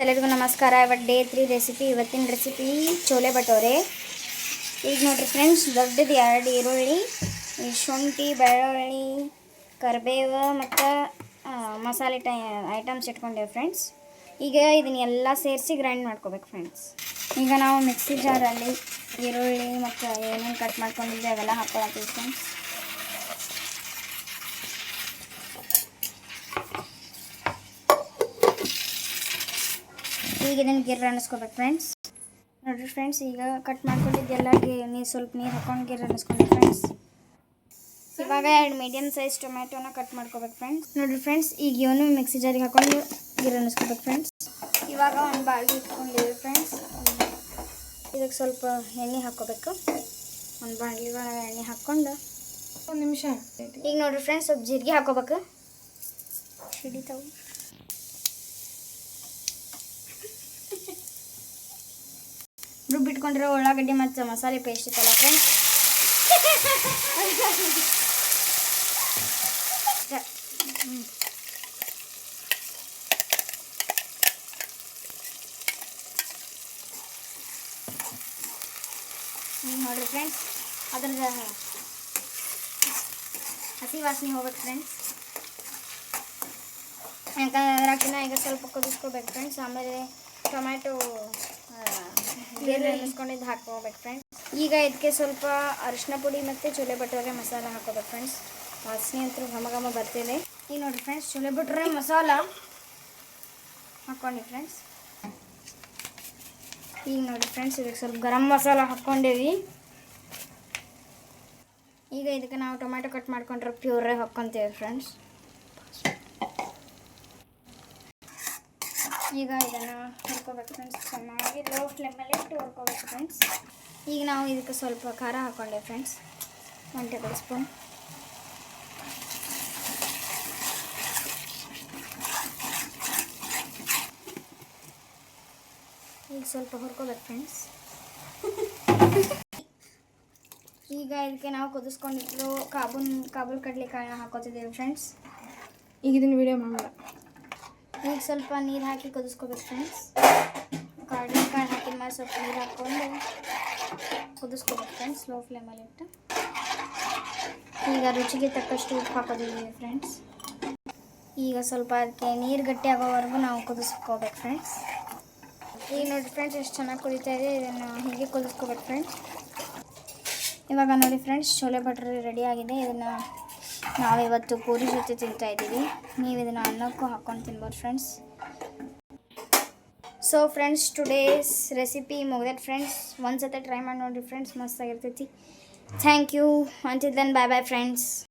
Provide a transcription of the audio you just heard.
ಎಲ್ಲರಿಗೂ ನಮಸ್ಕಾರ. ಇವತ್ತು ಡೇ 3 ರೆಸಿಪಿ. ಇವತ್ತಿನ ರೆಸಿಪಿ ಚೋಲೆ ಭಟೋರೆ. ಈಗ ನೋಡಿರಿ ಫ್ರೆಂಡ್ಸ್, ದೊಡ್ಡದು 2 ಈರುಳ್ಳಿ, ಶುಂಠಿ, ಬೆಳ್ಳುಳ್ಳಿ, ಕರಿಬೇವು ಮತ್ತು ಮಸಾಲೆ ಐಟಮ್ಸ್ ಇಟ್ಕೊಂಡೇವೆ ಫ್ರೆಂಡ್ಸ್. ಈಗ ಇದನ್ನೆಲ್ಲ ಸೇರಿಸಿ ಗ್ರೈಂಡ್ ಮಾಡ್ಕೋಬೇಕು ಫ್ರೆಂಡ್ಸ್. ಈಗ ನಾವು ಮಿಕ್ಸಿ ಜಾರಲ್ಲಿ ಈರುಳ್ಳಿ ಮತ್ತು ಏನೇನು ಕಟ್ ಮಾಡ್ಕೊಂಡಿದ್ದೆ ಅವೆಲ್ಲ ಹಾಕ್ಕೊಳತ್ತೀವಿ ಫ್ರೆಂಡ್ಸ್. ಈಗ ಇದನ್ನು ಗಿರ್ರ ಅನ್ನಿಸ್ಕೋಬೇಕು ಫ್ರೆಂಡ್ಸ್. ನೋಡಿರಿ ಫ್ರೆಂಡ್ಸ್, ಈಗ ಕಟ್ ಮಾಡ್ಕೊಂಡಿದ್ದೆಲ್ಲ ಸ್ವಲ್ಪ ನೀರು ಹಾಕೊಂಡು ಗಿರ್ರ ಅನ್ನಿಸ್ಕೊಂಡು ಫ್ರೆಂಡ್ಸ್. ಇವಾಗ 2 ಮೀಡಿಯಮ್ ಸೈಜ್ ಟೊಮ್ಯಾಟೋನ ಕಟ್ ಮಾಡ್ಕೋಬೇಕು ಫ್ರೆಂಡ್ಸ್. ನೋಡಿರಿ ಫ್ರೆಂಡ್ಸ್, ಈಗ ಇವನು ಮಿಕ್ಸಿ ಜಾರಿಗೆ ಹಾಕೊಂಡು ಗಿರ್ರ ಅನ್ನಿಸ್ಕೋಬೇಕು ಫ್ರೆಂಡ್ಸ್. ಇವಾಗ ಒಂದು ಬಾಳ್ಗೆ ಇಟ್ಕೊಂಡಿದ್ದೀವಿ ಫ್ರೆಂಡ್ಸ್. ಇದಕ್ಕೆ ಸ್ವಲ್ಪ ಎಣ್ಣೆ ಹಾಕ್ಕೋಬೇಕು. ಒಂದು ಬಾಳ್ಗೆ ಎಣ್ಣೆ ಹಾಕ್ಕೊಂಡು 1 ನಿಮಿಷ. ಈಗ ನೋಡಿರಿ ಫ್ರೆಂಡ್ಸ್, ಸ್ವಲ್ಪ ಜೀರಿಗೆ ಹಾಕ್ಕೋಬೇಕು. ಹಿಡಿತಾವು. ರುಬ್ಬಿಟ್ಕೊಂಡಿರೋ ಉಳ್ಳಾಗಡ್ಡಿ ಮತ್ತು ಮಸಾಲೆ ಪೇಸ್ಟ್ ಇತ್ತಲ್ಲ ಫ್ರೆಂಡ್ಸ್, ನೋಡಿರಿ ಫ್ರೆಂಡ್ಸ್, ಅದ್ರದ್ದು ಹಸಿ ವಾಸನೆ ಹೋಗ್ಬೇಕು ಫ್ರೆಂಡ್ಸ್. ಯಾಕಂದ್ರೆ ಅದ್ರಾಕಿನ ಈಗ ಸ್ವಲ್ಪ ಕುದಿಸ್ಕೋಬೇಕು ಫ್ರೆಂಡ್ಸ್. ಆಮೇಲೆ ಟೊಮ್ಯಾಟೊ ಬೇರೆ ಅನ್ನಿಸ್ಕೊಂಡಿದ್ದು ಹಾಕೋಬೇಕು ಫ್ರೆಂಡ್ಸ್. ಈಗ ಇದಕ್ಕೆ ಸ್ವಲ್ಪ ಅರಿಶಿನ ಪುಡಿ ಮತ್ತು ಚೋಲೆ ಭಟೋರೆ ಮಸಾಲ ಹಾಕೋಬೇಕು ಫ್ರೆಂಡ್ಸ್. ವಾಸನೆ ಅಂತೂ ಘಮ ಬರ್ತಿದೆ. ಈಗ ನೋಡಿರಿ ಫ್ರೆಂಡ್ಸ್, ಚೋಲೆ ಭಟೋರೆ ಮಸಾಲ ಹಾಕ್ಕೊಂಡಿ ಫ್ರೆಂಡ್ಸ್. ಈಗ ನೋಡಿ ಫ್ರೆಂಡ್ಸ್, ಇದಕ್ಕೆ ಸ್ವಲ್ಪ ಗರಂ ಮಸಾಲ ಹಾಕ್ಕೊಂಡೇವಿ. ಈಗ ಇದಕ್ಕೆ ನಾವು ಟೊಮ್ಯಾಟೊ ಕಟ್ ಮಾಡ್ಕೊಂಡ್ರೆ ಪ್ಯೂರೇ ಹಾಕ್ಕೊತೇವೆ ಫ್ರೆಂಡ್ಸ್. ಈಗ ಇದನ್ನು ಹುರ್ಕೋಬೇಕು ಫ್ರೆಂಡ್ಸ್. ಚೆನ್ನಾಗಿ ಲೋ ಫ್ಲೇಮಲ್ಲಿ ಇಟ್ಟು ಹುರ್ಕೋಬೇಕು ಫ್ರೆಂಡ್ಸ್. ಈಗ ನಾವು ಇದಕ್ಕೆ ಸ್ವಲ್ಪ ಖಾರ ಹಾಕ್ಕೊಂಡೆ ಫ್ರೆಂಡ್ಸ್, 1 ಟೇಬಲ್ ಸ್ಪೂನ್. ಈಗ ಸ್ವಲ್ಪ ಹುರ್ಕೋಬೇಕು ಫ್ರೆಂಡ್ಸ್. ಈಗ ಇದಕ್ಕೆ ನಾವು ಕುದಿಸ್ಕೊಂಡಿದ್ದು ಕಾಬೂಲ್ ಕಡಲೆಕಾಳನ್ನ ಹಾಕೋತಿದ್ದೇವೆ ಫ್ರೆಂಡ್ಸ್. ಈಗ ಇದನ್ನು ವಿಡಿಯೋ ಮಾಡಲ್ಲ. ಈಗ ಸ್ವಲ್ಪ ನೀರು ಹಾಕಿ ಕುದಿಸ್ಕೋಬೇಕು ಫ್ರೆಂಡ್ಸ್. ಕಡಲೆಕಾಳು ಹಾಕಿದ ಮೇಲೆ ಸ್ವಲ್ಪ ನೀರು ಹಾಕ್ಕೊಂಡು ಕುದಿಸ್ಕೋಬೇಕು ಫ್ರೆಂಡ್ಸ್, ಲೋ ಫ್ಲೇಮಲ್ಲಿ ಇಟ್ಟು. ಈಗ ರುಚಿಗೆ ತಕ್ಕಷ್ಟು ಉಪ್ಪು ಹಾಕೋದಿದ್ದೀವಿ ಫ್ರೆಂಡ್ಸ್. ಈಗ ಸ್ವಲ್ಪ ಅದಕ್ಕೆ ನೀರು ಗಟ್ಟಿ ಆಗೋವರೆಗೂ ನಾವು ಕುದಿಸ್ಕೋಬೇಕು ಫ್ರೆಂಡ್ಸ್. ಈಗ ನೋಡಿ ಫ್ರೆಂಡ್ಸ್, ಎಷ್ಟು ಚೆನ್ನಾಗಿ ಕುದೀತಾ ಇದೆ. ಇದನ್ನು ಹೀಗೆ ಕುದಿಸ್ಕೋಬೇಕು ಫ್ರೆಂಡ್ಸ್. ಇವಾಗ ನೋಡಿ ಫ್ರೆಂಡ್ಸ್, ಚೋಲೆ ಭಟೋರೆ ರೆಡಿ ಆಗಿದೆ. ಇದನ್ನು ನಾವಿವತ್ತು ಪೂರಿ ಜೊತೆ ತಿಂತಾಯಿದ್ದೀವಿ. ನೀವು ಇದನ್ನು ಅನ್ನಕ್ಕೂ ಹಾಕ್ಕೊಂಡು ತಿನ್ಬೋದು friends. So friends, today's recipe ಮುಗ್ದೈತೆ ಫ್ರೆಂಡ್ಸ್. ಒಂದ್ಸತಿ ಟ್ರೈ ಮಾಡಿ ನೋಡಿರಿ ಫ್ರೆಂಡ್ಸ್, ಮಸ್ತಾಗಿರ್ತೈತಿ. Thank you. Until then, bye bye friends.